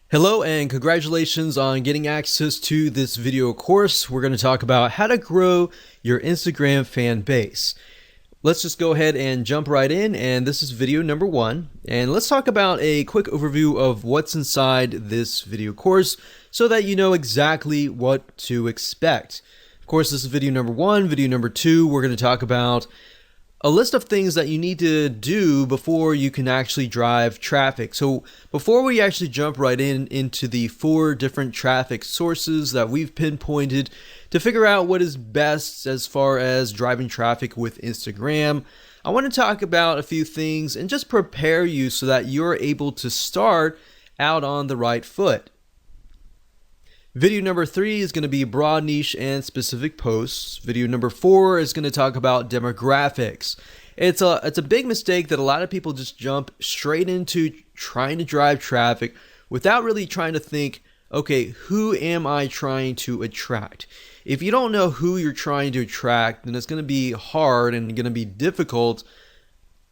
Hello and congratulations on getting access to this video course. We're going to talk about how to grow your Instagram fan base. Let's just go ahead and jump right in, and this is video number 1. And let's talk about a quick overview of what's inside this video course so that you know exactly what to expect. Of course, this is video number 1. Video number 2, we're going to talk about a list of things that you need to do before you can actually drive traffic. So before we actually jump right into the 4 different traffic sources that we've pinpointed to figure out what is best as far as driving traffic with Instagram, I want to talk about a few things and just prepare you so that you're able to start out on the right foot. Video number 3 is going to be broad niche and specific posts. Video number 4 is going to talk about demographics. It's a big mistake that a lot of people just jump straight into trying to drive traffic without really trying to think, okay, who am I trying to attract? If you don't know who you're trying to attract, then it's going to be hard and going to be difficult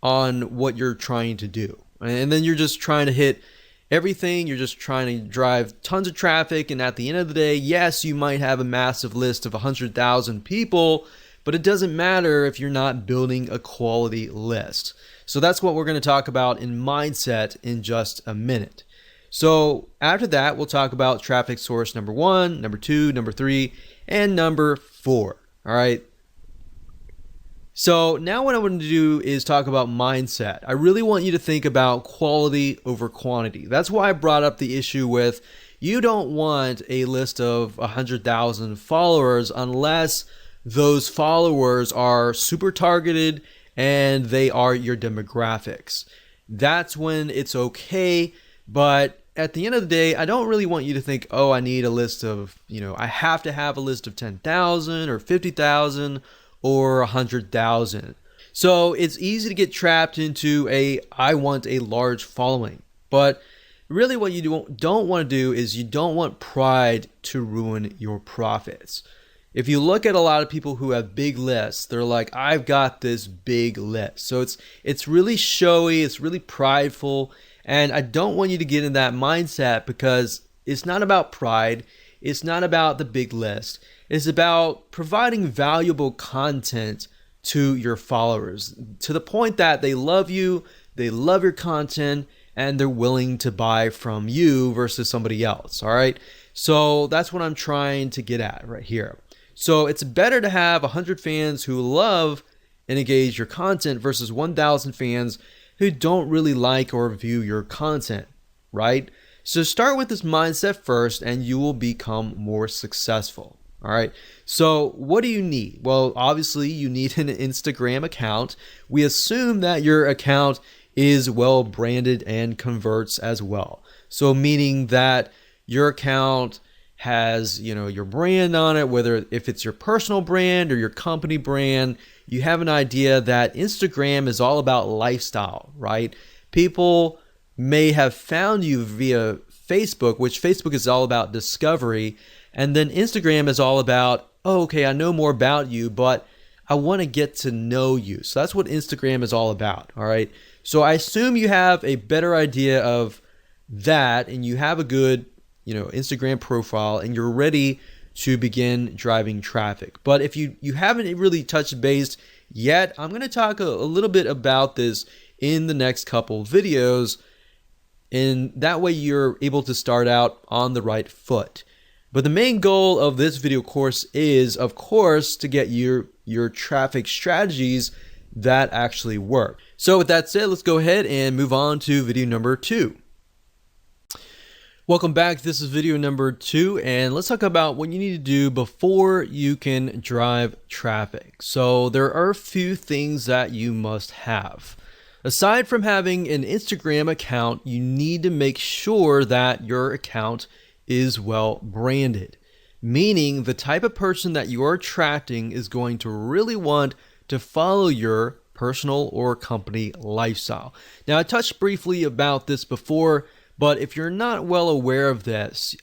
on what you're trying to do. And then you're just trying to hit everything. You're just trying to drive tons of traffic, and at the end of the day, yes, you might have a massive list of 100,000 people, but it doesn't matter if you're not building a quality list. So that's what we're going to talk about in mindset in just a minute. So after that, we'll talk about traffic source number 1, number 2, number 3, and number 4. All right. So now what I want to do is talk about mindset. I really want you to think about quality over quantity. That's why I brought up the issue with you don't want a list of 100,000 followers unless those followers are super targeted and they are your demographics. That's when it's okay. But at the end of the day, I don't really want you to think, oh, I need a list of, I have to have a list of 10,000 or 50,000 or 100,000. So it's easy to get trapped into I want a large following. But really what you don't want to do is you don't want pride to ruin your profits. If you look at a lot of people who have big lists, they're like, I've got this big list. So it's really showy, it's really prideful, and I don't want you to get in that mindset because it's not about pride, it's not about the big list. It's about providing valuable content to your followers to the point that they love you, they love your content, and they're willing to buy from you versus somebody else. All right. So that's what I'm trying to get at right here. So it's better to have 100 fans who love and engage your content versus 1,000 fans who don't really like or view your content, right? So start with this mindset first and you will become more successful. All right. So what do you need? Well, obviously you need an Instagram account. We assume that your account is well branded and converts as well. So meaning that your account has, your brand on it, whether if it's your personal brand or your company brand, you have an idea that Instagram is all about lifestyle, right? People may have found you via Facebook, which Facebook is all about discovery. And then Instagram is all about, oh, okay, I know more about you, but I want to get to know you. So that's what Instagram is all about, all right? So I assume you have a better idea of that and you have a good, Instagram profile and you're ready to begin driving traffic. But if you haven't really touched base yet, I'm going to talk a little bit about this in the next couple videos. And that way you're able to start out on the right foot. But the main goal of this video course is, of course, to get your traffic strategies that actually work. So with that said, let's go ahead and move on to video number 2. Welcome back. This is video number 2, and let's talk about what you need to do before you can drive traffic. So there are a few things that you must have. Aside from having an Instagram account, you need to make sure that your account is well branded, meaning the type of person that you are attracting is going to really want to follow your personal or company lifestyle. Now, I touched briefly about this before, but if you're not well aware of this,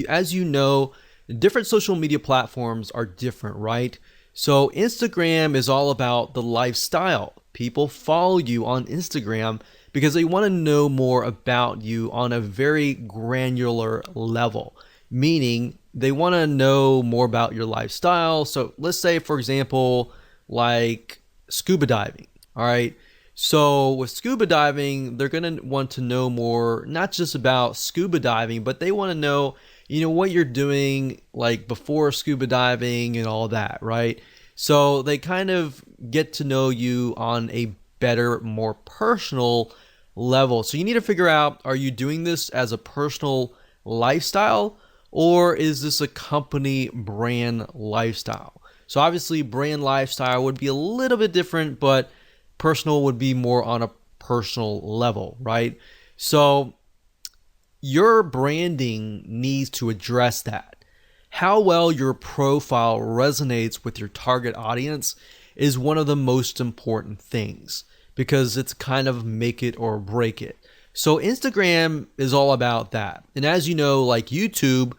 as you know, different social media platforms are different, right? So Instagram is all about the lifestyle. People follow you on Instagram because they want to know more about you on a very granular level, meaning they want to know more about your lifestyle. So let's say, for example, like scuba diving. All right. So with scuba diving, they're going to want to know more, not just about scuba diving, but they want to know, what you're doing like before scuba diving and all that, right? So they kind of get to know you on a better, more personal level. So you need to figure out, are you doing this as a personal lifestyle, or is this a company brand lifestyle? So obviously brand lifestyle would be a little bit different, but personal would be more on a personal level, right? So your branding needs to address that. How well your profile resonates with your target audience is one of the most important things, because it's kind of make it or break it. So Instagram is all about that. And as you know, like YouTube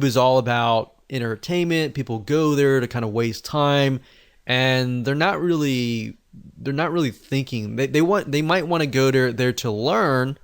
is all about entertainment. People go there to kind of waste time, and they're not really thinking. They might want to go there to learn,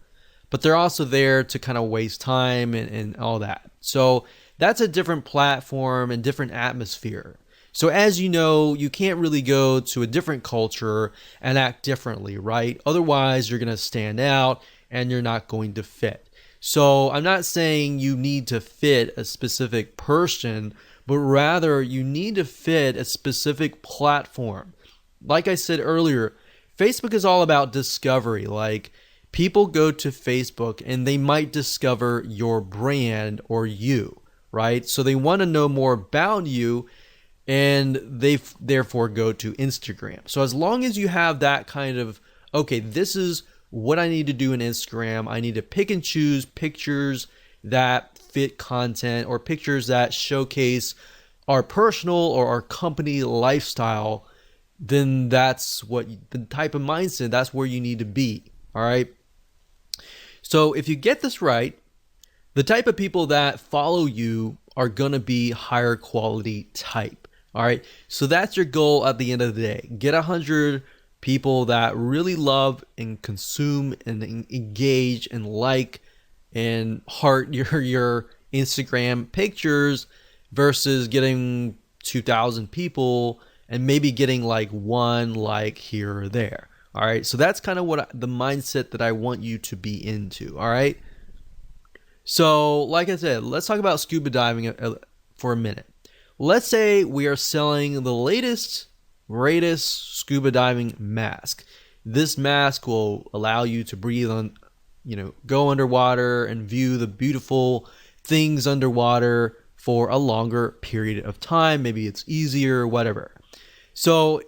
but they're also there to kind of waste time and all that. So that's a different platform and different atmosphere. So as you know, you can't really go to a different culture and act differently, right? Otherwise, you're going to stand out and you're not going to fit. So I'm not saying you need to fit a specific person, but rather you need to fit a specific platform. Like I said earlier, Facebook is all about discovery. Like, people go to Facebook and they might discover your brand or you, right? So they want to know more about you, and they therefore go to Instagram. So as long as you have that kind of, okay, this is what I need to do in Instagram. I need to pick and choose pictures that fit content, or pictures that showcase our personal or our company lifestyle, then that's what the type of mindset, that's where you need to be. All right. So if you get this right, the type of people that follow you are going to be higher quality type. All right. So that's your goal at the end of the day. Get 100 people that really love and consume and engage and like and heart your Instagram pictures, versus getting 2,000 people and maybe getting like one like here or there. All right. So that's kind of the mindset that I want you to be into. All right. So like I said, let's talk about scuba diving for a minute. Let's say we are selling the latest, greatest scuba diving mask. This mask will allow you to breathe on, go underwater and view the beautiful things underwater for a longer period of time. Maybe it's easier, whatever. So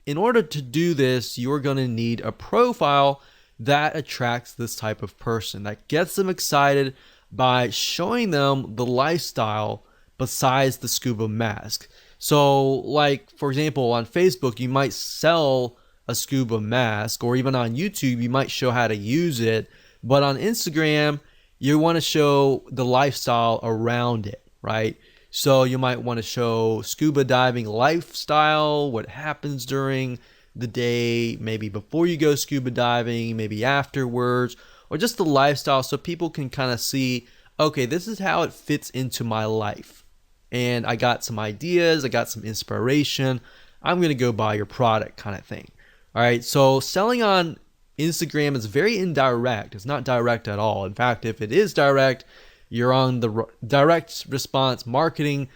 in order to do this, you're going to need a profile that attracts this type of person, that gets them excited by showing them the lifestyle besides the scuba mask. So like, for example, on Facebook, you might sell a scuba mask, or even on YouTube, you might show how to use it. But on Instagram, you want to show the lifestyle around it, right? So you might want to show scuba diving lifestyle, what happens during the day, maybe before you go scuba diving, maybe afterwards, or just the lifestyle, so people can kind of see, okay, this is how it fits into my life. And I got some ideas, I got some inspiration, I'm going to go buy your product, kind of thing. All right, so selling on Instagram is very indirect. It's not direct at all. In fact, if it is direct, you're on the direct response marketing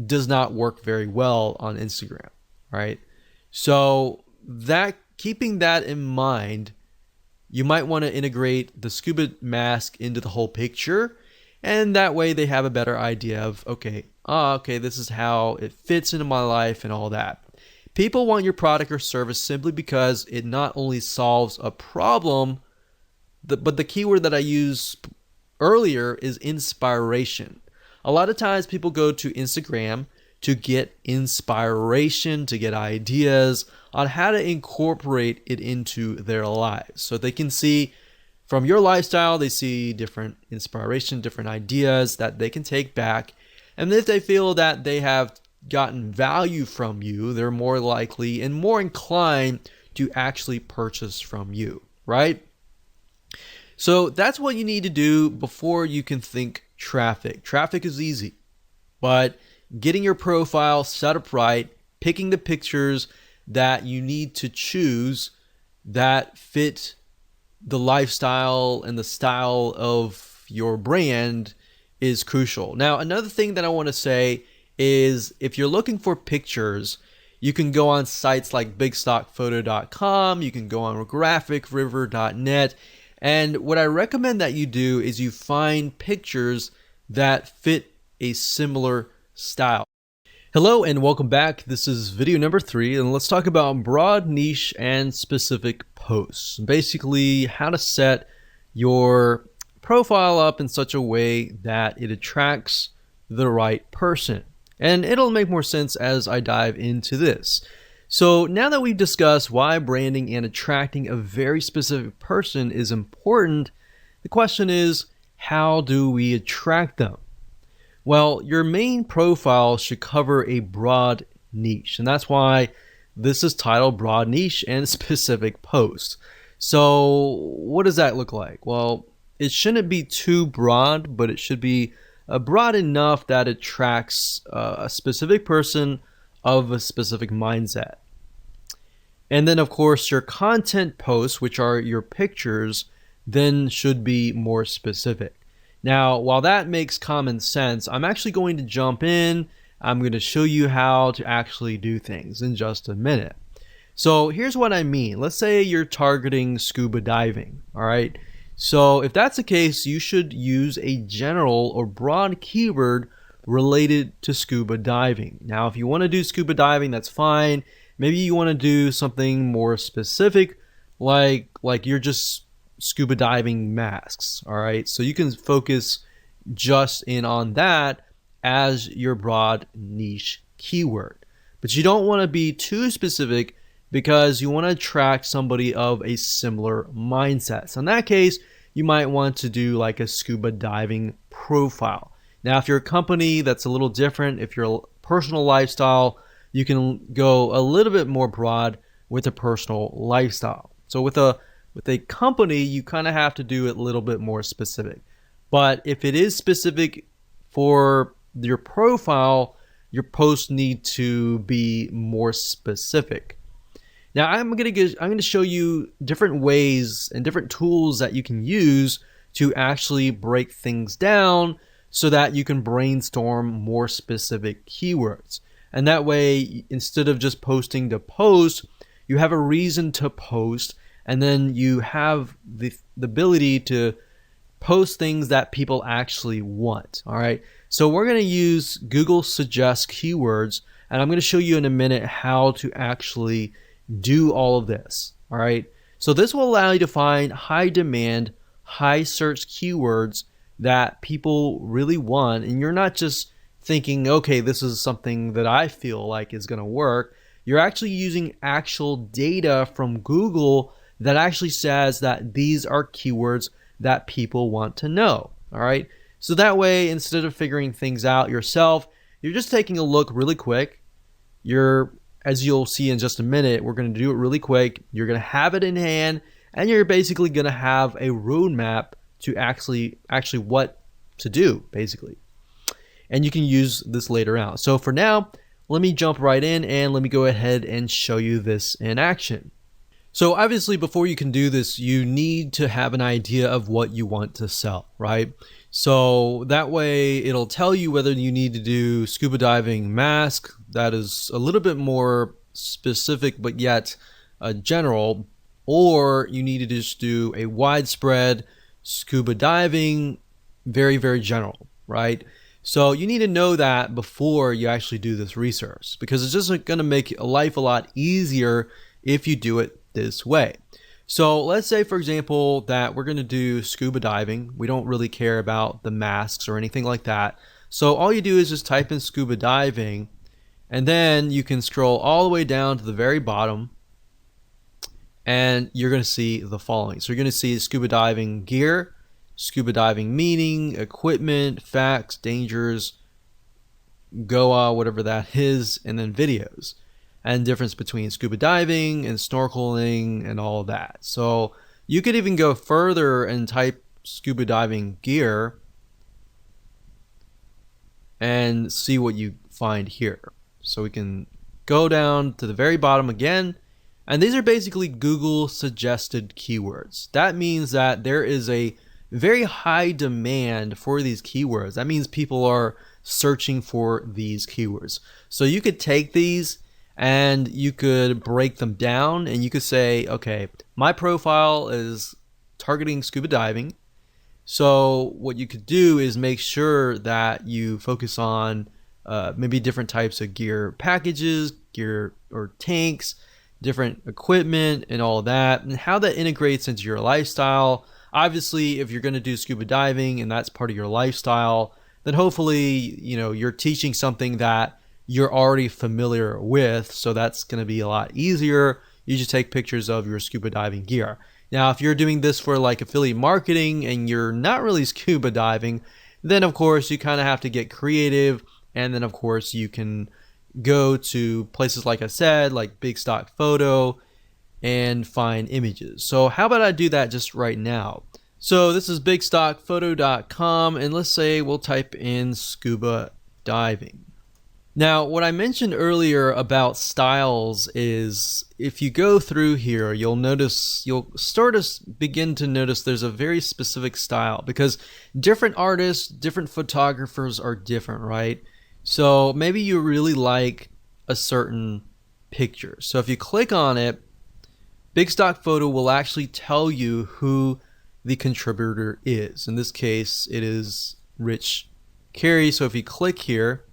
does not work very well on Instagram, right? So keeping that in mind, you might want to integrate the scuba mask into the whole picture, and that way they have a better idea of, okay, this is how it fits into my life and all that. People want your product or service simply because it not only solves a problem, but the keyword that I used earlier is inspiration. A lot of times people go to Instagram to get inspiration, to get ideas on how to incorporate it into their lives. So they can see from your lifestyle, they see different inspiration, different ideas that they can take back. And if they feel that they have gotten value from you, they're more likely and more inclined to actually purchase from you, right? So that's what you need to do before you can think traffic. Traffic is easy, but getting your profile set up right, picking the pictures that you need to choose that fit the lifestyle and the style of your brand is crucial. Now, another thing that I want to say is if you're looking for pictures, you can go on sites like bigstockphoto.com, you can go on graphicriver.net, and what I recommend that you do is you find pictures that fit a similar style. Hello and welcome back. This is video number 3, and let's talk about broad niche and specific posts. Basically, how to set your profile up in such a way that it attracts the right person. And it'll make more sense as I dive into this. So now that we've discussed why branding and attracting a very specific person is important, the question is, how do we attract them? Well, your main profile should cover a broad niche, and that's why this is titled Broad Niche and Specific Post. So what does that look like? Well, it shouldn't be too broad, but it should be broad enough that it attracts a specific person of a specific mindset. And then, of course, your content posts, which are your pictures, then should be more specific. Now, while that makes common sense, I'm actually going to jump in. I'm going to show you how to actually do things in just a minute. So here's what I mean. Let's say you're targeting scuba diving, all right? So if that's the case, you should use a general or broad keyword related to scuba diving. Now, if you want to do scuba diving, that's fine. Maybe you want to do something more specific, like you're just scuba diving masks, all right? So you can focus just in on that as your broad niche keyword. But you don't want to be too specific because you want to attract somebody of a similar mindset. So in that case, you might want to do like a scuba diving profile. Now, if you're a company, that's a little different. If you're a personal lifestyle, you can go a little bit more broad with a personal lifestyle. So with a company, you kind of have to do it a little bit more specific. But if it is specific for your profile, your posts need to be more specific. Now, I'm going to show you different ways and different tools that you can use to actually break things down so that you can brainstorm more specific keywords. And that way, instead of just posting to post, you have a reason to post, and then you have the ability to post things that people actually want. All right. So we're going to use Google Suggest keywords, and I'm going to show you in a minute how to actually do all of this. All right. So this will allow you to find high demand, high search keywords that people really want, and you're not just thinking, okay, this is something that I feel like is going to work. You're actually using actual data from Google that actually says that these are keywords that people want to know. All right. So that way, instead of figuring things out yourself, you're just taking a look really quick. As you'll see in just a minute, we're going to do it really quick. You're going to have it in hand, and you're basically going to have a roadmap to actually what to do, basically. And you can use this later on. So for now, let me jump right in and let me go ahead and show you this in action. So obviously, before you can do this, you need to have an idea of what you want to sell, right? So that way it'll tell you whether you need to do scuba diving mask, that is a little bit more specific but yet general, or you need to just do a widespread scuba diving, very, very general, right? So you need to know that before you actually do this research, because it's just going to make life a lot easier if you do it this way. So let's say, for example, that we're going to do scuba diving. We don't really care about the masks or anything like that. So all you do is just type in scuba diving, and then you can scroll all the way down to the very bottom, and you're going to see the following. So you're going to see scuba diving gear, scuba diving meaning, equipment, facts, dangers, Goa, whatever that is, and then videos, and difference between scuba diving and snorkeling and all of that. So You could even go further and type scuba diving gear and see what you find here. So we can go down to the very bottom again, and these are basically Google suggested keywords. That means that there is a very high demand for these keywords. That means people are searching for these keywords. So you could take these and you could break them down, and you could say, okay, my profile is targeting scuba diving. So what you could do is make sure that you focus on maybe different types of gear packages, gear or tanks, different equipment and all that, and how that integrates into your lifestyle. Obviously, if you're going to do scuba diving and that's part of your lifestyle, then hopefully, you're teaching something that you're already familiar with. So that's going to be a lot easier. You just take pictures of your scuba diving gear. Now, if you're doing this for like affiliate marketing and you're not really scuba diving, then of course you kind of have to get creative. And then of course you can go to places like I said, like Big Stock Photo, and find images. So how about I do that just right now? So this is bigstockphoto.com, and let's say we'll type in scuba diving. Now, what I mentioned earlier about styles is if you go through here, you'll start to begin to notice there's a very specific style, because different artists, different photographers are different, right? So maybe you really like a certain picture. So if you click on it, Big Stock Photo will actually tell you who the contributor is. In this case, it is Rich Carey. So if you click here,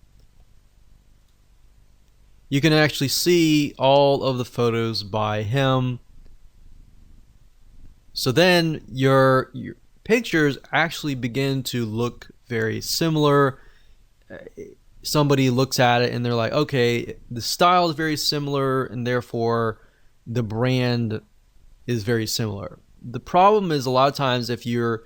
you can actually see all of the photos by him. So then your pictures actually begin to look very similar. Somebody looks at it and they're like, okay, the style is very similar, and therefore the brand is very similar. The problem is a lot of times if you're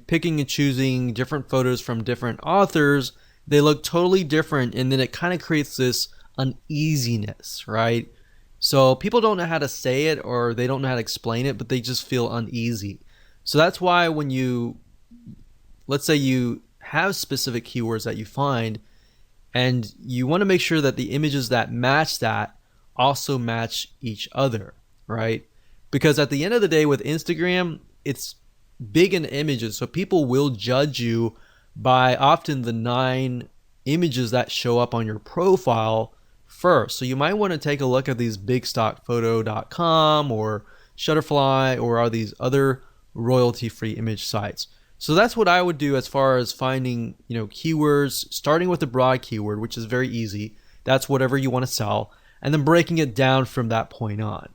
picking and choosing different photos from different authors, they look totally different, and then it kind of creates this uneasiness, right? So people don't know how to say it, or they don't know how to explain it, but they just feel uneasy. So that's why when let's say you have specific keywords that you find, and you want to make sure that the images that match that also match each other, right? Because at the end of the day with Instagram, it's big in images, so people will judge you by often the 9 images that show up on your profile first. So you might want to take a look at these bigstockphoto.com or Shutterfly or are these other royalty-free image sites. So that's what I would do as far as finding, keywords, starting with the broad keyword, which is very easy. That's whatever you want to sell, and then breaking it down from that point on.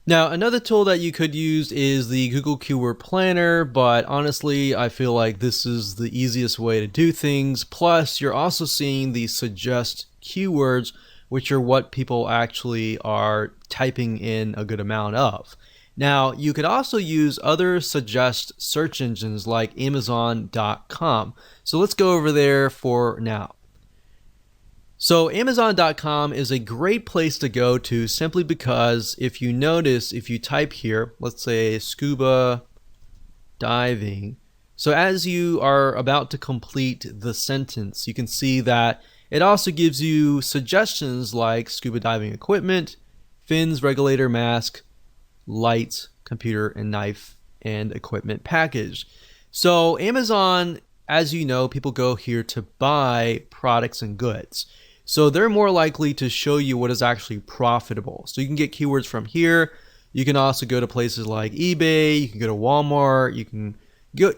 Now, another tool that you could use is the Google Keyword Planner, but honestly, I feel like this is the easiest way to do things. Plus, you're also seeing the suggest keywords, which are what people actually are typing in a good amount of. Now, you could also use other suggest search engines like Amazon.com. So let's go over there for now. So Amazon.com is a great place to go to simply because if you notice, if you type here, let's say scuba diving. So as you are about to complete the sentence, you can see that it also gives you suggestions like scuba diving equipment, fins, regulator, mask, lights, computer, and knife and equipment package. So Amazon, as you know, people go here to buy products and goods. So they're more likely to show you what is actually profitable. So you can get keywords from here. You can also go to places like eBay. You can go to Walmart. You can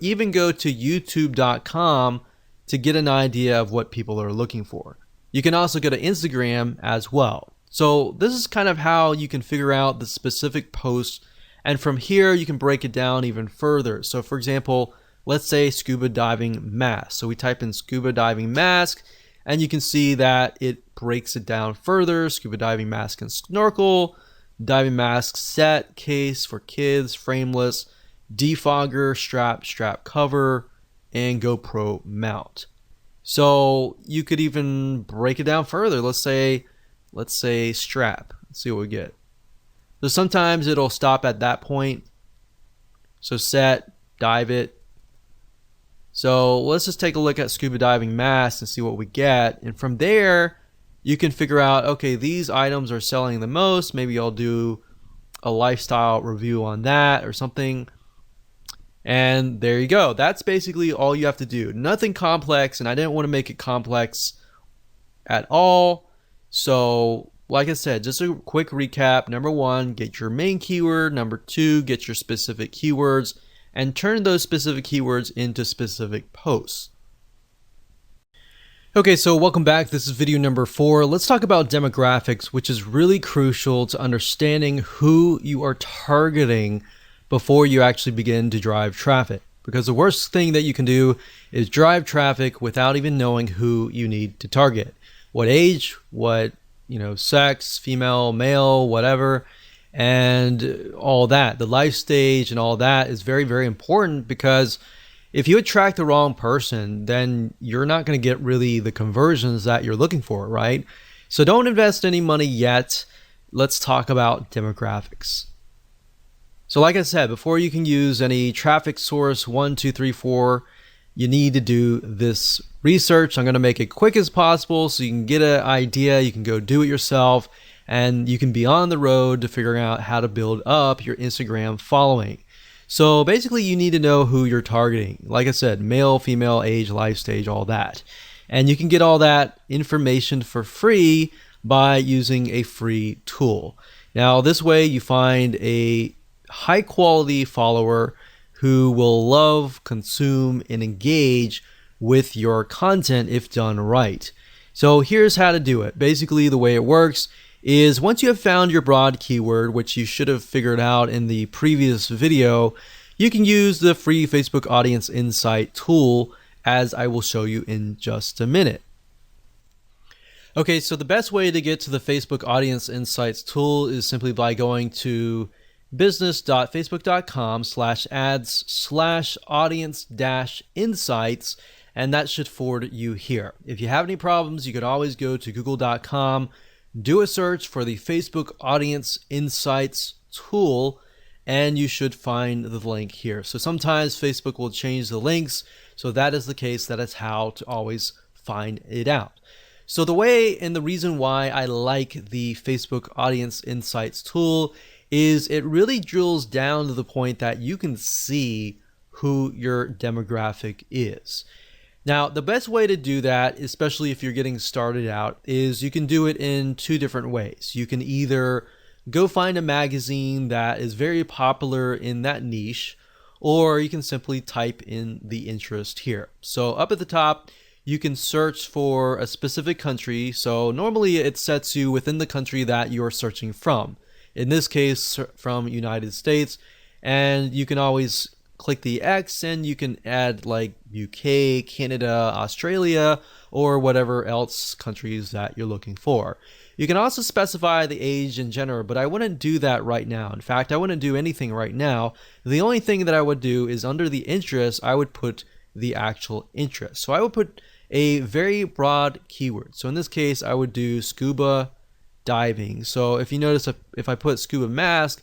even go to YouTube.com to get an idea of what people are looking for. You can also go to Instagram as well. So this is kind of how you can figure out the specific posts. And from here, you can break it down even further. So for example, let's say scuba diving mask. So we type in scuba diving mask, and you can see that it breaks it down further. Scuba diving mask and snorkel, diving mask set, case for kids, frameless, defogger, strap cover, and GoPro mount. So you could even break it down further. Let's say strap. Let's see what we get. So sometimes it'll stop at that point, So set, dive it. So let's just take a look at scuba diving masks and see what we get. And from there, you can figure out, okay, these items are selling the most. Maybe I'll do a lifestyle review on that or something. And there you go. That's basically all you have to do. Nothing complex, and I didn't want to make it complex at all. So like I said, just a quick recap. Number one, get your main keyword. Number two, get your specific keywords and turn those specific keywords into specific posts. Okay, so welcome back. This is video number 4. Let's talk about demographics, which is really crucial to understanding who you are targeting before you actually begin to drive traffic. Because the worst thing that you can do is drive traffic without even knowing who you need to target. What age, what, sex, female, male, whatever, and all that. The life stage and all that is very, very important, because if you attract the wrong person, then you're not going to get really the conversions that you're looking for, right? So don't invest any money yet. Let's talk about demographics. So like I said, before you can use any traffic source 1, 2, 3, 4, you need to do this research. I'm going to make it quick as possible so you can get an idea. You can go do it yourself, and you can be on the road to figuring out how to build up your Instagram following. So basically, you need to know who you're targeting. Like I said, male, female, age, life stage, all that. And you can get all that information for free by using a free tool. Now, this way you find a high quality follower who will love, consume, and engage with your content if done right. So here's how to do it. Basically, the way it works is once you have found your broad keyword, which you should have figured out in the previous video, you can use the free Facebook Audience Insight tool, as I will show you in just a minute. Okay, so the best way to get to the Facebook Audience Insights tool is simply by going to business.facebook.com/ads/audience-insights, and that should forward you here. If you have any problems, you could always go to google.com, do a search for the Facebook Audience Insights tool, and you should find the link here. So sometimes Facebook will change the links, so that is the case. That is how to always find it out. So the way and the reason why I like the Facebook Audience Insights tool is it really drills down to the point that you can see who your demographic is. Now, the best way to do that, especially if you're getting started out, is you can do it in two different ways. You can either go find a magazine that is very popular in that niche, or you can simply type in the interest here. So up at the top, you can search for a specific country. So normally it sets you within the country that you're searching from. In this case, from United States, and you can always click the X and you can add like UK, Canada, Australia, or whatever else countries that you're looking for. You can also specify the age and gender, but I wouldn't do that right now. In fact, I wouldn't do anything right now. The only thing that I would do is under the interest, I would put the actual interest. So I would put a very broad keyword. So in this case, I would do scuba diving. So if you notice, if I put scuba mask,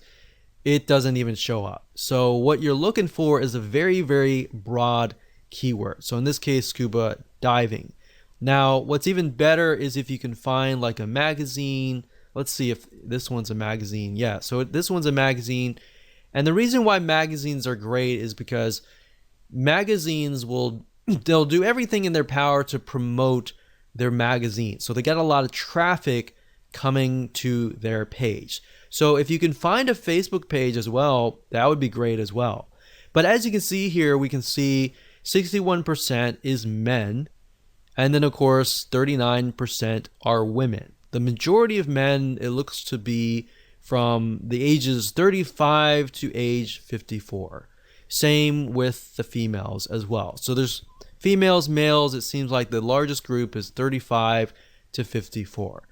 it doesn't even show up. So what you're looking for is a very, very broad keyword. So in this case, scuba diving. Now, what's even better is if you can find like a magazine. Let's see if this one's a magazine. Yeah, so this one's a magazine. And the reason why magazines are great is because magazines they'll do everything in their power to promote their magazine. So they get a lot of traffic coming to their page. So if you can find a Facebook page as well, that would be great as well. But as you can see here, we can see 61% is men, and then of course 39% are women. The majority of men, it looks to be from the ages 35 to age 54. Same with the females as well. So there's females, males, it seems like the largest group is 35 to 54.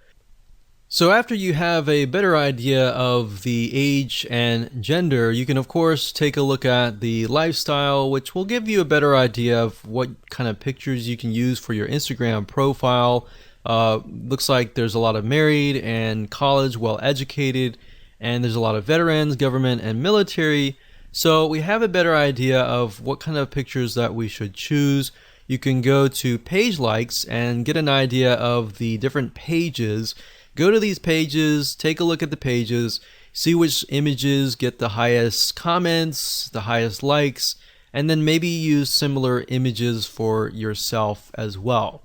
So after you have a better idea of the age and gender, you can of course take a look at the lifestyle, which will give you a better idea of what kind of pictures you can use for your Instagram profile. Looks like there's a lot of married and college, well educated, and there's a lot of veterans, government, and military. So we have a better idea of what kind of pictures that we should choose. You can go to page likes and get an idea of the different pages. Go to these pages, take a look at the pages, see which images get the highest comments, the highest likes, and then maybe use similar images for yourself as well.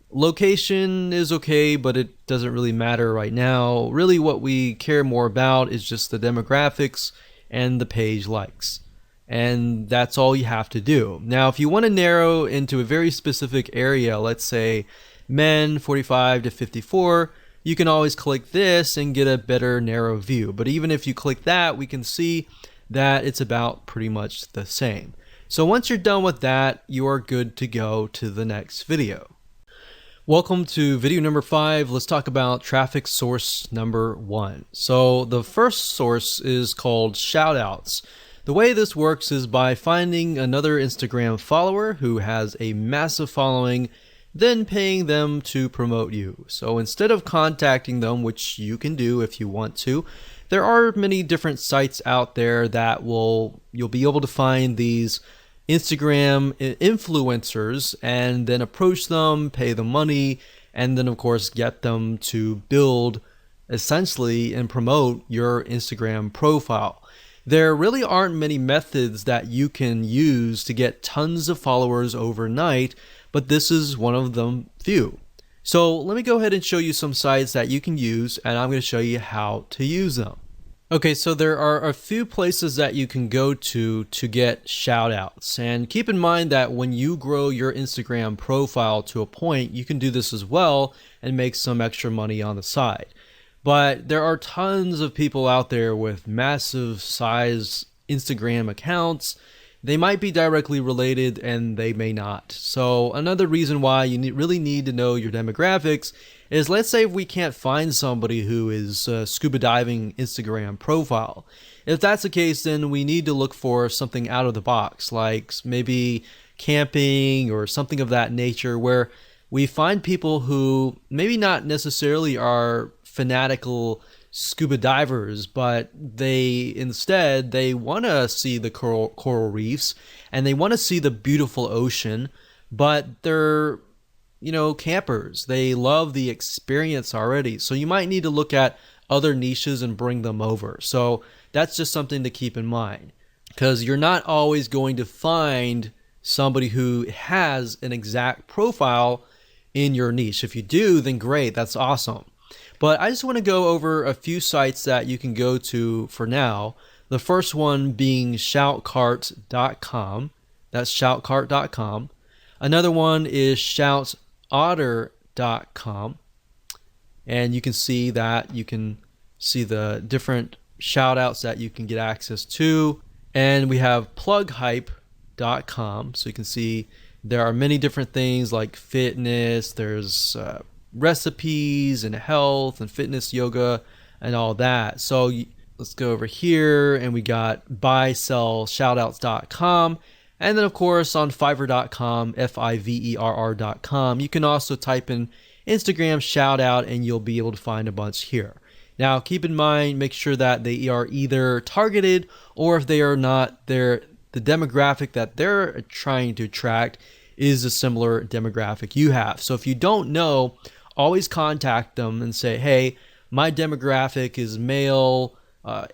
Location is okay, but it doesn't really matter right now. Really what we care more about is just the demographics and the page likes. And that's all you have to do. Now, if you want to narrow into a very specific area, let's say men 45 to 54, you can always click this and get a better narrow view. But even if you click that, we can see that it's about pretty much the same. So once you're done with that, you are good to go to the next video. Welcome to video number 5. Let's talk about traffic source number 1. So the first source is called shoutouts. The way this works is by finding another Instagram follower who has a massive following, then paying them to promote you. So instead of contacting them, which you can do if you want to, there are many different sites out there that you'll be able to find these Instagram influencers and then approach them, pay them money, and then of course get them to build essentially and promote your Instagram profile. There really aren't many methods that you can use to get tons of followers overnight, but this is one of them few. So let me go ahead and show you some sites that you can use, and I'm going to show you how to use them. Okay, so there are a few places that you can go to get shout outs. And keep in mind that when you grow your Instagram profile to a point, you can do this as well and make some extra money on the side. But there are tons of people out there with massive size Instagram accounts. They might be directly related and they may not. So another reason why you really need to know your demographics is, let's say if we can't find somebody who is scuba diving Instagram profile. If that's the case, then we need to look for something out of the box, like maybe camping or something of that nature, where we find people who maybe not necessarily are fanatical scuba divers, but they want to see the coral reefs and they want to see the beautiful ocean, but they're campers. They love the experience already. So you might need to look at other niches and bring them over. So that's just something to keep in mind, because you're not always going to find somebody who has an exact profile in your niche. If you do, then great, that's awesome. But I just want to go over a few sites that you can go to for now. The first one being shoutcart.com. That's shoutcart.com. Another one is shoutotter.com. And you can see that you can see the different shout outs that you can get access to. And we have plughype.com. So you can see there are many different things like fitness, there's recipes and health and fitness, yoga, and all that. So let's go over here and we got buysellshoutouts.com. And then of course on fiverr.com, fiverr.com, you can also type in Instagram shout out and you'll be able to find a bunch here. Now keep in mind, make sure that they are either targeted, or if they are not, the demographic that they're trying to attract is a similar demographic you have. So if you don't know, always contact them and say, hey, my demographic is male,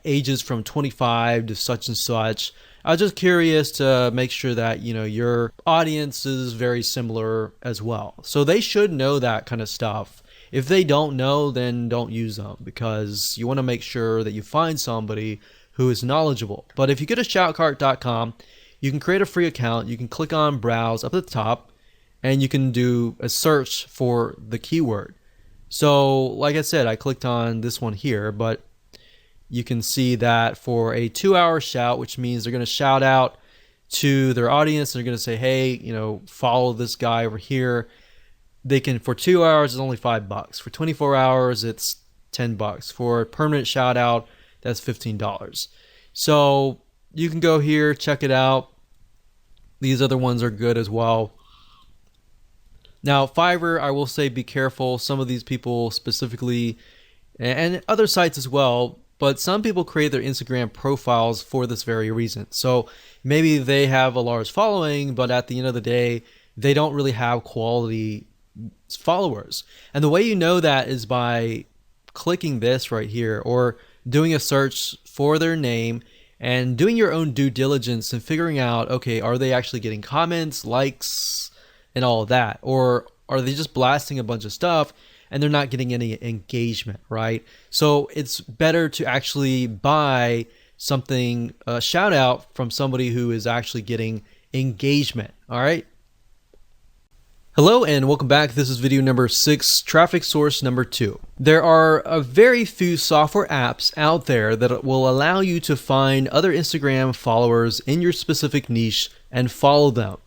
ages from 25 to such and such. I was just curious to make sure that your audience is very similar as well. So they should know that kind of stuff. If they don't know, then don't use them, because you want to make sure that you find somebody who is knowledgeable. But if you go to shoutcart.com, you can create a free account. You can click on browse up at the top, and you can do a search for the keyword. So like I said, I clicked on this one here, but you can see that for a 2-hour shout, which means they're going to shout out to their audience. They're going to say, hey, follow this guy over here. They can, for 2 hours, it's only $5. For 24 hours, it's $10. For a permanent shout out, that's $15. So you can go here, check it out. These other ones are good as well. Now, Fiverr, I will say be careful. Some of these people specifically, and other sites as well, but some people create their Instagram profiles for this very reason. So maybe they have a large following, but at the end of the day, they don't really have quality followers. And the way you know that is by clicking this right here or doing a search for their name and doing your own due diligence and figuring out, okay, are they actually getting comments, likes, and all of that? Or are they just blasting a bunch of stuff and they're not getting any engagement, right? So it's better to actually buy something, a shout out from somebody who is actually getting engagement, all right? Hello and welcome back. This is video number 6, traffic source number 2. There are a very few software apps out there that will allow you to find other Instagram followers in your specific niche and follow them.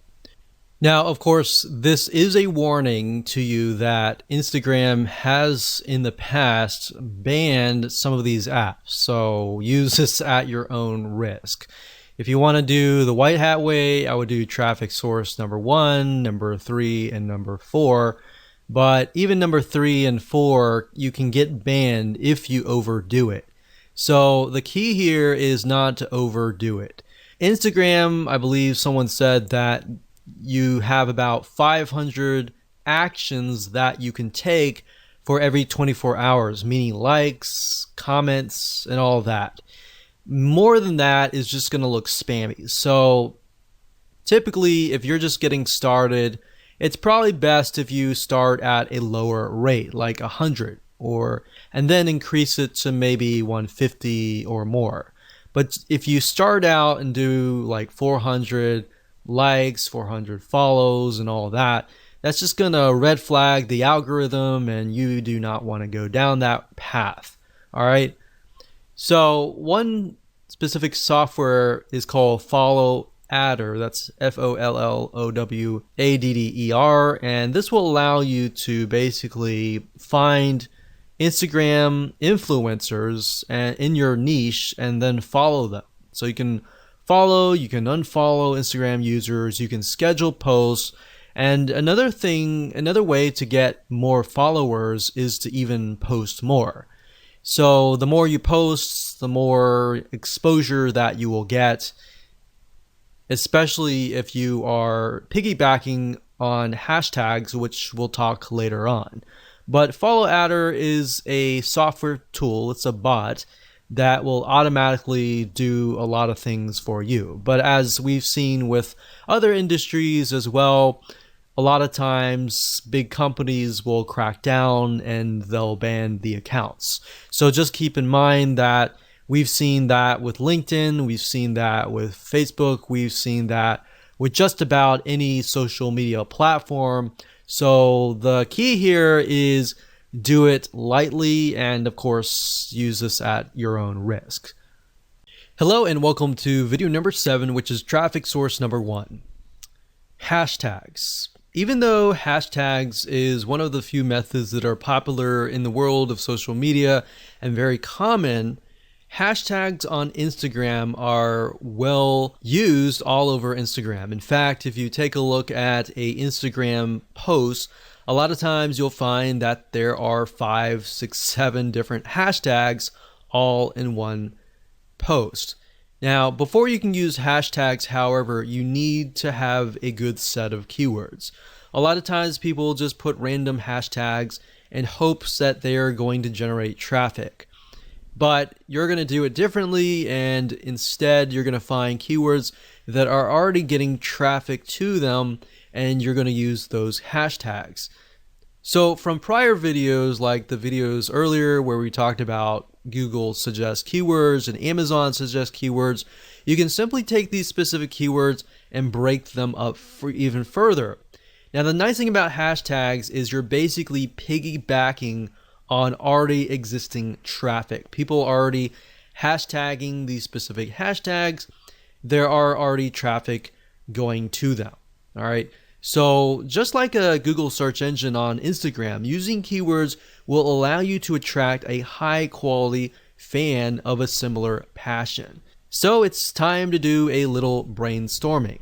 Now, of course, this is a warning to you that Instagram has in the past banned some of these apps. So use this at your own risk. If you want to do the white hat way, I would do traffic source number 1, number 3, and number 4. But even number 3 and 4, you can get banned if you overdo it. So the key here is not to overdo it. Instagram, I believe someone said that you have about 500 actions that you can take for every 24 hours, meaning likes, comments, and all of that. More than that is just going to look spammy. So typically, if you're just getting started, it's probably best if you start at a lower rate, like 100, and then increase it to maybe 150 or more. But if you start out and do like 400 likes, 400 follows, and all that, that's just going to red flag the algorithm, and you do not want to go down that path. All right. So one specific software is called Follow-Adder. That's Followadder, and this will allow you to basically find Instagram influencers in your niche and then follow them. So you can follow, you can unfollow Instagram users, you can schedule posts, and another way to get more followers is to even post more. So the more you post, the more exposure that you will get, especially if you are piggybacking on hashtags, which we'll talk later on. But Follow-Adder is a software tool, it's a bot that will automatically do a lot of things for you. But as we've seen with other industries as well, a lot of times big companies will crack down and they'll ban the accounts. So just keep in mind that we've seen that with LinkedIn, we've seen that with Facebook, we've seen that with just about any social media platform. So the key here is do it lightly and of course use this at your own risk. Hello and welcome to video number 7, which is traffic source number 1. Hashtags. Even though hashtags is one of the few methods that are popular in the world of social media and very common, hashtags on Instagram are well used all over Instagram. In fact, if you take a look at a Instagram post, a lot of times you'll find that there are 5, 6, 7 different hashtags all in one post. Now, before you can use hashtags, however, you need to have a good set of keywords. A lot of times people just put random hashtags in hopes that they are going to generate traffic. But you're going to do it differently, and instead you're going to find keywords that are already getting traffic to them, and you're going to use those hashtags. So from prior videos, like the videos earlier where we talked about Google suggest keywords and Amazon suggest keywords, you can simply take these specific keywords and break them up for even further. Now, the nice thing about hashtags is you're basically piggybacking on already existing traffic. People are already hashtagging these specific hashtags. There are already traffic going to them. All right. So just like a Google search engine on Instagram, using keywords will allow you to attract a high quality fan of a similar passion. So it's time to do a little brainstorming.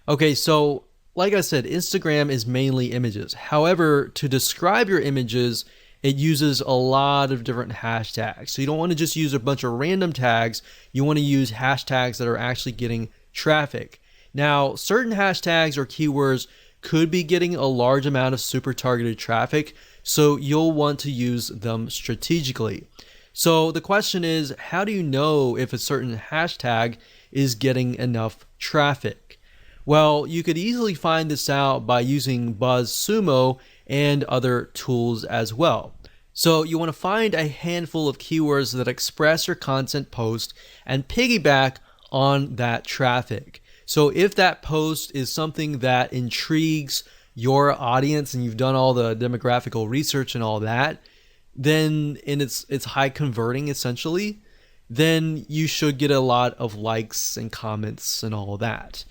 Okay, so like I said, Instagram is mainly images. However, to describe your images it uses a lot of different hashtags. So you don't want to just use a bunch of random tags. You want to use hashtags that are actually getting traffic. Now, certain hashtags or keywords could be getting a large amount of super targeted traffic, so you'll want to use them strategically. So the question is, how do you know if a certain hashtag is getting enough traffic? Well, you could easily find this out by using BuzzSumo and other tools as well. So you want to find a handful of keywords that express your content post and piggyback on that traffic. So if that post is something that intrigues your audience and you've done all the demographical research and all that, then and it's high converting essentially, then you should get a lot of likes and comments and all that.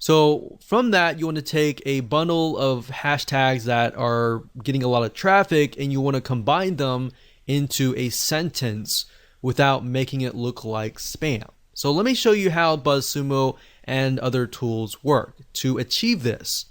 So from that, you want to take a bundle of hashtags that are getting a lot of traffic and you want to combine them into a sentence without making it look like spam. So let me show you how BuzzSumo and other tools work to achieve this.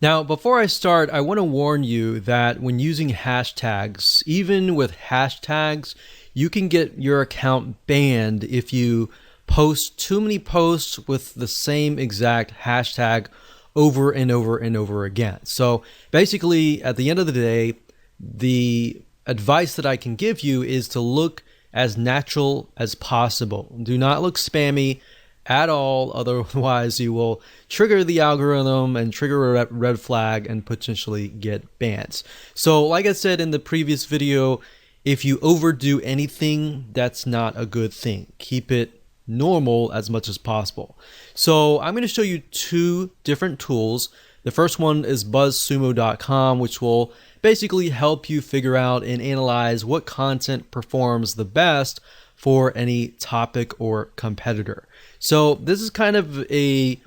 Now, before I start, I want to warn you that when using hashtags, even with hashtags, you can get your account banned if you post too many posts with the same exact hashtag over and over and over again. So basically, at the end of the day, the advice that I can give you is to look as natural as possible. Do not look spammy at all, otherwise you will trigger the algorithm and trigger a red flag and potentially get bans. So like I said in the previous video, if you overdo anything, that's not a good thing. Keep it normal as much as possible. So I'm going to show you two different tools. The first one is buzzsumo.com, which will basically help you figure out and analyze what content performs the best for any topic or competitor. So this is kind of a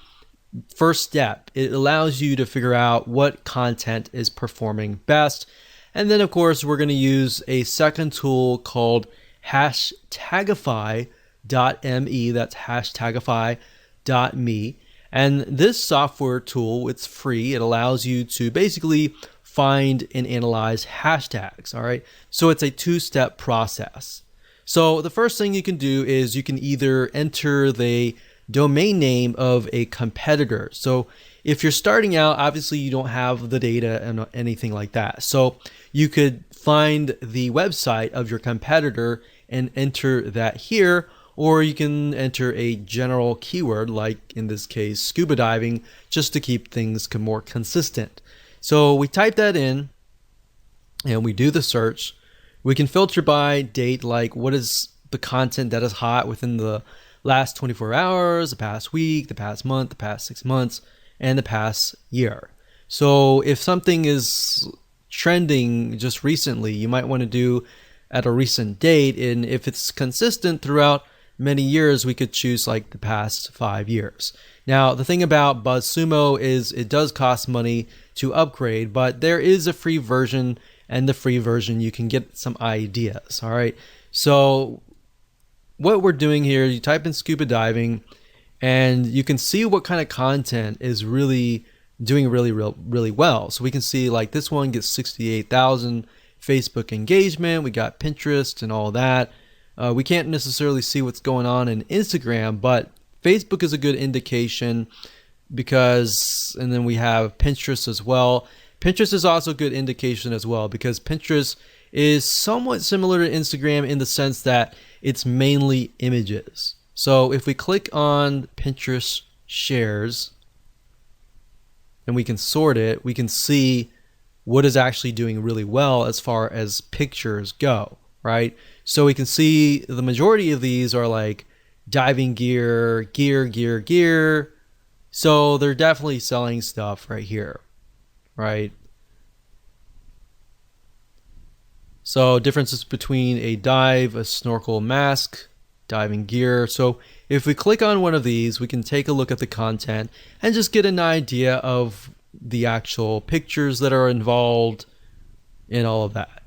first step. It allows you to figure out what content is performing best. And then of course, we're going to use a second tool called hashtagify.me. That's hashtagify.me. And this software tool, it's free. It allows you to basically find and analyze hashtags. All right. So it's a two-step process. So the first thing you can do is you can either enter the domain name of a competitor. So if you're starting out, obviously you don't have the data and anything like that. So you could find the website of your competitor and enter that here, or you can enter a general keyword, like in this case, scuba diving, just to keep things more consistent. So we type that in and we do the search. We can filter by date, like what is the content that is hot within the last 24 hours, the past week, the past month, the past 6 months, and the past year. So if something is trending just recently, you might want to do at a recent date. And if it's consistent throughout many years, we could choose like the past 5 years. Now, the thing about BuzzSumo is it does cost money to upgrade, but there is a free version, and the free version you can get some ideas. All right. So what we're doing here, you type in scuba diving and you can see what kind of content is really doing really well. So we can see like this one gets 68,000 Facebook engagement. We got Pinterest and all that. We can't necessarily see what's going on in Instagram, but Facebook is a good indication because, and then we have Pinterest as well. Pinterest is also a good indication as well because Pinterest is somewhat similar to Instagram in the sense that it's mainly images. So if we click on Pinterest shares and we can sort it, we can see what is actually doing really well as far as pictures go, right? So we can see the majority of these are like diving gear. So they're definitely selling stuff right here, right? So differences between a dive, a snorkel, mask, diving gear. So if we click on one of these, we can take a look at the content and just get an idea of the actual pictures that are involved in all of that.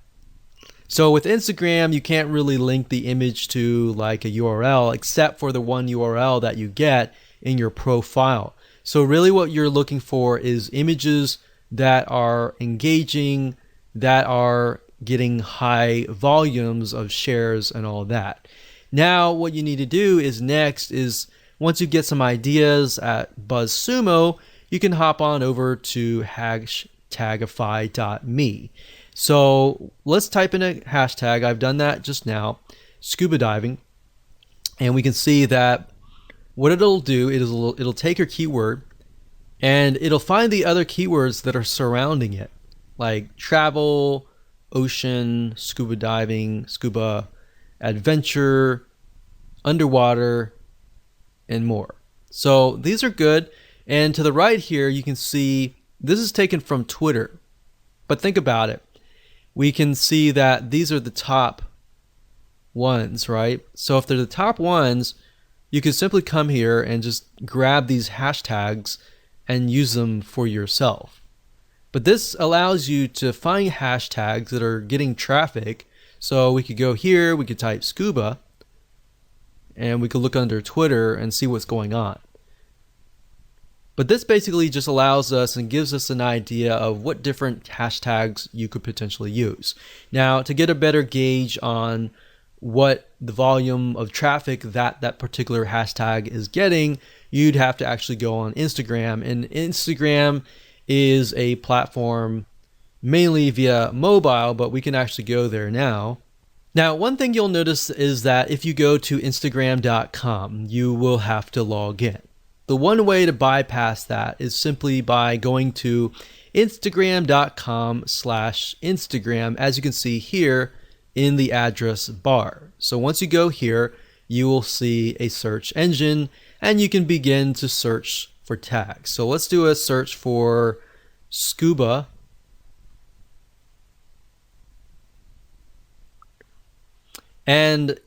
So with Instagram, you can't really link the image to like a URL except for the one URL that you get in your profile. So really what you're looking for is images that are engaging, that are getting high volumes of shares and all that. Now what you need to do is next is once you get some ideas at BuzzSumo, you can hop on over to hashtagify.me. So let's type in a hashtag. I've done that just now, scuba diving, and we can see that what it'll do is it'll take your keyword and it'll find the other keywords that are surrounding it, like travel, ocean, scuba diving, scuba adventure, underwater, and more. So these are good. And to the right here, you can see this is taken from Twitter. But think about it. We can see that these are the top ones, right? So if they're the top ones, you can simply come here and just grab these hashtags and use them for yourself. But this allows you to find hashtags that are getting traffic. So we could go here, we could type scuba, and we could look under Twitter and see what's going on. But this basically just allows us and gives us an idea of what different hashtags you could potentially use. Now, to get a better gauge on what the volume of traffic that particular hashtag is getting, you'd have to actually go on Instagram. And Instagram is a platform mainly via mobile, but we can actually go there now. Now, one thing you'll notice is that if you go to Instagram.com, you will have to log in. The one way to bypass that is simply by going to Instagram.com/Instagram, as you can see here in the address bar. So once you go here, you will see a search engine and you can begin to search for tags. So let's do a search for scuba. And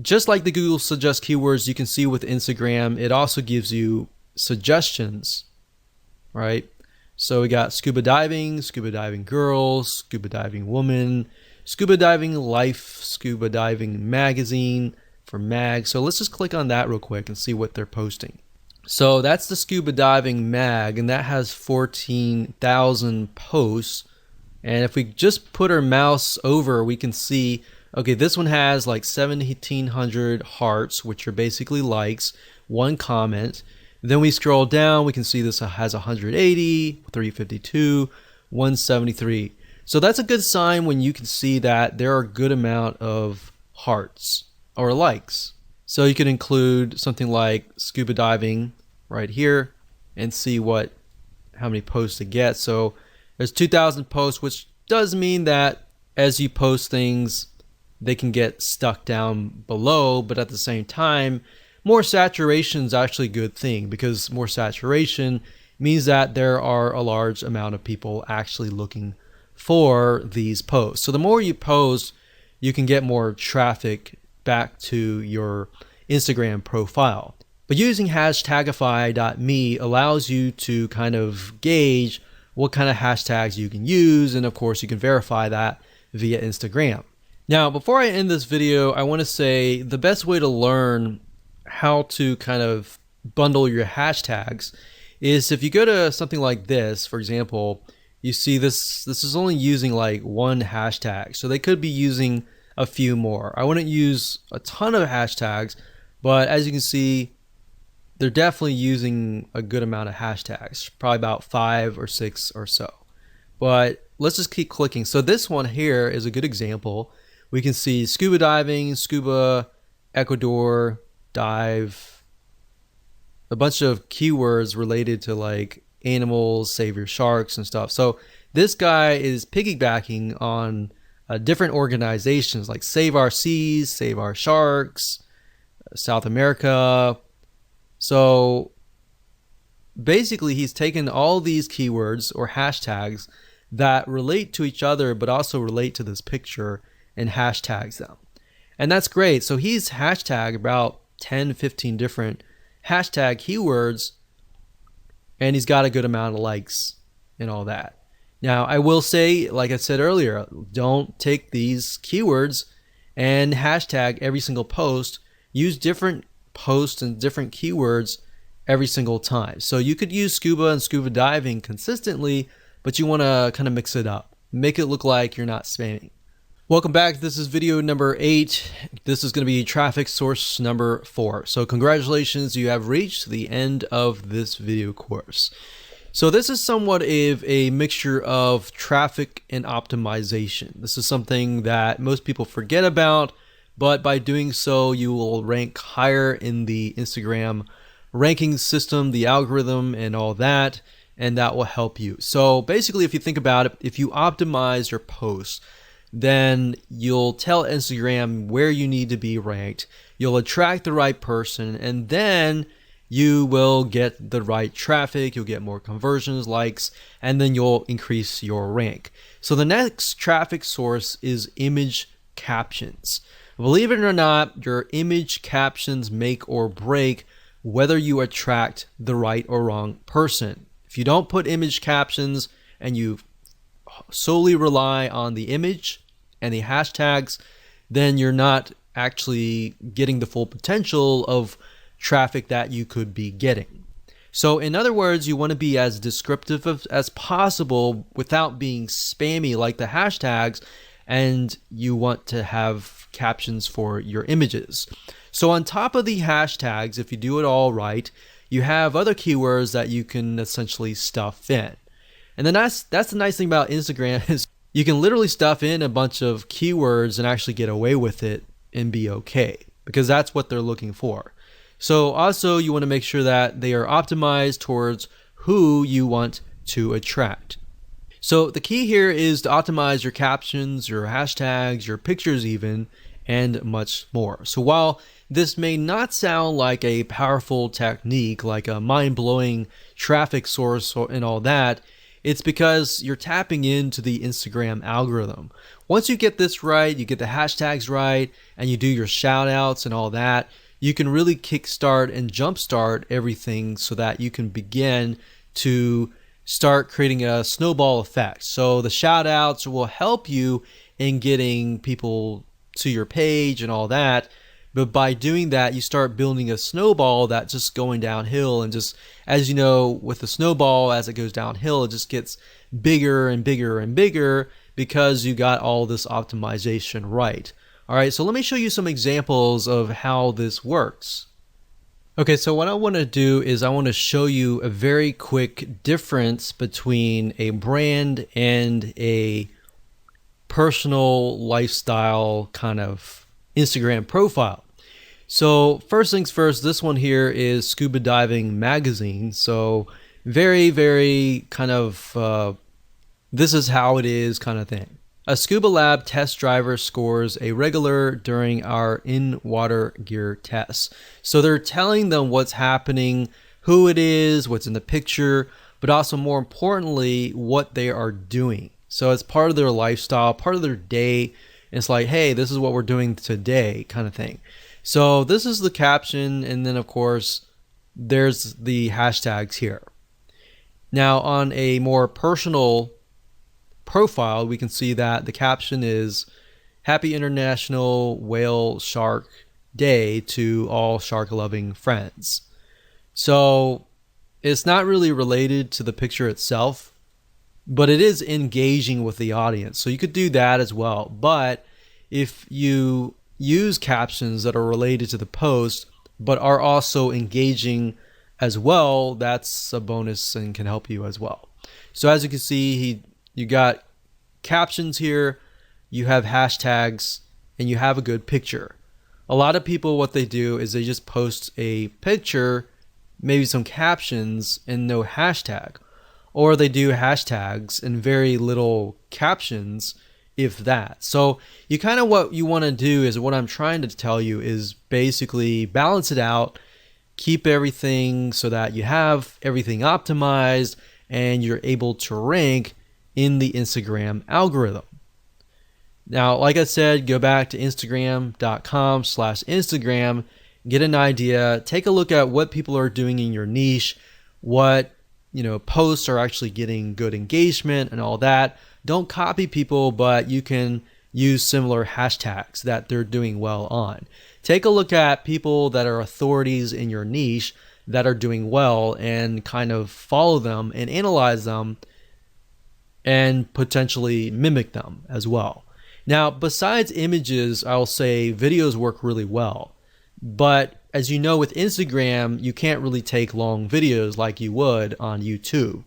just like the Google Suggest keywords, you can see with Instagram, it also gives you suggestions, right? So we got scuba diving girl, scuba diving woman, scuba diving life, scuba diving magazine for mag. So let's just click on that real quick and see what they're posting. So that's the scuba diving mag, and that has 14,000 posts. And if we just put our mouse over, we can see, okay, this one has like 1,700 hearts, which are basically likes, one comment. Then we scroll down, we can see this has 180, 352, 173. So that's a good sign when you can see that there are a good amount of hearts or likes. So you can include something like scuba diving right here and see how many posts it gets. So there's 2,000 posts, which does mean that as you post things, they can get stuck down below, but at the same time, more saturation is actually a good thing, because more saturation means that there are a large amount of people actually looking for these posts. So the more you post, you can get more traffic back to your Instagram profile. But using hashtagify.me allows you to kind of gauge what kind of hashtags you can use, and of course you can verify that via Instagram. Now, before I end this video, I want to say the best way to learn how to kind of bundle your hashtags is if you go to something like this. For example, you see this is only using like one hashtag, so they could be using a few more. I wouldn't use a ton of hashtags, but as you can see, they're definitely using a good amount of hashtags, probably about 5 or 6 or so. But let's just keep clicking. So this one here is a good example. We can see scuba diving, scuba, Ecuador, dive, a bunch of keywords related to like animals, save your sharks and stuff. So this guy is piggybacking on different organizations like Save Our Seas, Save Our Sharks, South America. So basically he's taken all these keywords or hashtags that relate to each other but also relate to this picture and hashtags them. And that's great. So he's hashtagged about 10, 15 different hashtag keywords, and he's got a good amount of likes and all that. Now, I will say, like I said earlier, don't take these keywords and hashtag every single post. Use different posts and different keywords every single time. So you could use scuba and scuba diving consistently, but you want to kind of mix it up. Make it look like you're not spamming. Welcome back. This is video number 8. This is going to be traffic source number 4. So congratulations, you have reached the end of this video course. So this is somewhat of a mixture of traffic and optimization. This is something that most people forget about, but by doing so, you will rank higher in the Instagram ranking system, the algorithm, and all that, and that will help you. So basically, if you think about it, if you optimize your posts, then you'll tell Instagram where you need to be ranked. You'll attract the right person, and then you will get the right traffic. You'll get more conversions, likes, and then you'll increase your rank. So the next traffic source is image captions. Believe it or not, your image captions make or break whether you attract the right or wrong person. If you don't put image captions and you solely rely on the image and the hashtags, then you're not actually getting the full potential of traffic that you could be getting. So in other words, you want to be as descriptive as possible without being spammy like the hashtags, and you want to have captions for your images. So on top of the hashtags, if you do it all right, you have other keywords that you can essentially stuff in. And then that's the nice thing about Instagram is you can literally stuff in a bunch of keywords and actually get away with it and be okay, because that's what they're looking for. So also you want to make sure that they are optimized towards who you want to attract. So the key here is to optimize your captions, your hashtags, your pictures even, and much more. So while this may not sound like a powerful technique, like a mind-blowing traffic source and all that, it's because you're tapping into the Instagram algorithm. Once you get this right, you get the hashtags right, and you do your shout outs and all that, you can really kickstart and jumpstart everything so that you can begin to start creating a snowball effect. So the shout outs will help you in getting people to your page and all that. But by doing that, you start building a snowball that's just going downhill. And just, as you know, with the snowball, as it goes downhill, it just gets bigger and bigger and bigger because you got all this optimization right. All right, so let me show you some examples of how this works. Okay, so what I want to do is I want to show you a very quick difference between a brand and a personal lifestyle kind of Instagram profile. So first things first, this one here is Scuba Diving Magazine. So very, very kind of this is how it is kind of thing. A scuba lab test driver scores a regular during our in-water gear tests. So they're telling them what's happening, who it is, what's in the picture, but also more importantly, what they are doing. So it's part of their lifestyle, part of their day. It's like, hey, this is what we're doing today kind of thing. So this is the caption, and then of course there's the hashtags here. Now on a more personal profile, we can see that the caption is Happy International Whale Shark Day to all shark loving friends. So it's not really related to the picture itself, but it is engaging with the audience. So you could do that as well. But if you use captions that are related to the post, but are also engaging as well, that's a bonus and can help you as well. So as you can see, you got captions here, you have hashtags, and you have a good picture. A lot of people, what they do is they just post a picture, maybe some captions, and no hashtag. Or they do hashtags and very little captions, if that. So you kind of, what you want to do is, what I'm trying to tell you is basically balance it out, keep everything so that you have everything optimized and you're able to rank in the Instagram algorithm. Now, like I said, go back to instagram.com/Instagram, get an idea, take a look at what people are doing in your niche, what posts are actually getting good engagement and all that. Don't copy people, but you can use similar hashtags that they're doing well on. Take a look at people that are authorities in your niche that are doing well and kind of follow them and analyze them and potentially mimic them as well. Now, besides images, I'll say videos work really well. But as you know, with Instagram, you can't really take long videos like you would on YouTube.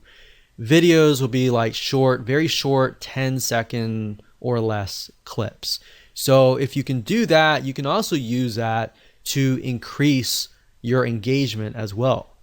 Videos will be like short, very short, 10-second or less clips. So if you can do that, you can also use that to increase your engagement as well.